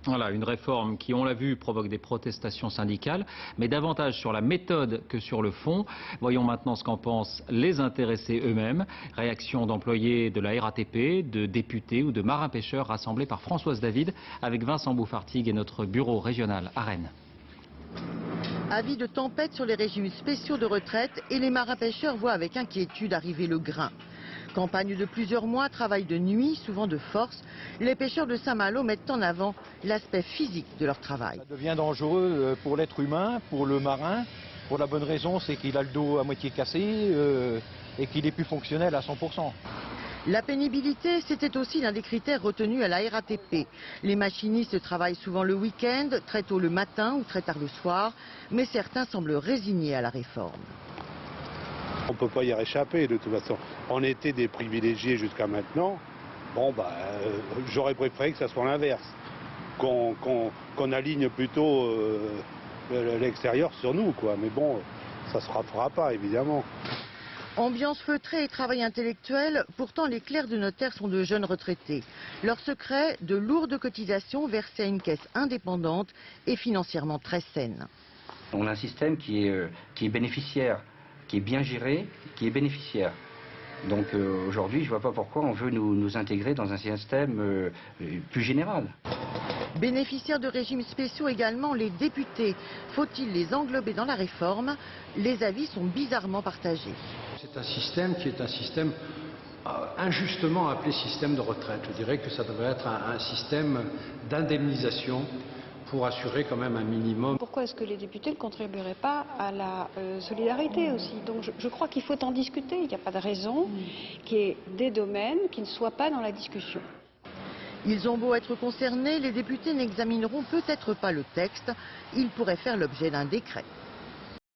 Voilà, une réforme qui, on l'a vu, provoque des protestations syndicales, mais davantage sur la méthode que sur le fond. Voyons maintenant ce qu'en pensent les intéressés eux-mêmes. Réaction d'employés de la RATP, de députés ou de marins-pêcheurs rassemblés par Françoise David avec Vincent Bouffartigue et notre bureau régional à Rennes. Avis de tempête sur les régimes spéciaux de retraite et les marins-pêcheurs voient avec inquiétude arriver le grain. Campagne de plusieurs mois, travail de nuit, souvent de force, les pêcheurs de Saint-Malo mettent en avant l'aspect physique de leur travail. Ça devient dangereux pour l'être humain, pour le marin, pour la bonne raison, c'est qu'il a le dos à moitié cassé et qu'il est plus fonctionnel à 100%. La pénibilité, c'était aussi l'un des critères retenus à la RATP. Les machinistes travaillent souvent le week-end, très tôt le matin ou très tard le soir, mais certains semblent résignés à la réforme. On ne peut pas y réchapper de toute façon. On était des privilégiés jusqu'à maintenant. Bon, j'aurais préféré que ça soit l'inverse. Qu'on aligne plutôt l'extérieur sur nous, quoi. Mais bon, ça ne se fera pas, évidemment. Ambiance feutrée et travail intellectuel, pourtant les clercs de notaire sont de jeunes retraités. Leur secret, de lourdes cotisations versées à une caisse indépendante et financièrement très saine. On a un système qui est bénéficiaire, qui est bien géré, qui est bénéficiaire. Donc aujourd'hui, je ne vois pas pourquoi on veut nous intégrer dans un système plus général. Bénéficiaires de régimes spéciaux également, les députés. Faut-il les englober dans la réforme? Les avis sont bizarrement partagés. C'est un système qui est un système injustement appelé système de retraite. Je dirais que ça devrait être un système d'indemnisation pour assurer quand même un minimum. Pourquoi est-ce que les députés ne contribueraient pas à la solidarité aussi? Donc je crois qu'il faut en discuter. Il n'y a pas de raison qu'il y ait des domaines qui ne soient pas dans la discussion. Ils ont beau être concernés, les députés n'examineront peut-être pas le texte. Il pourrait faire l'objet d'un décret.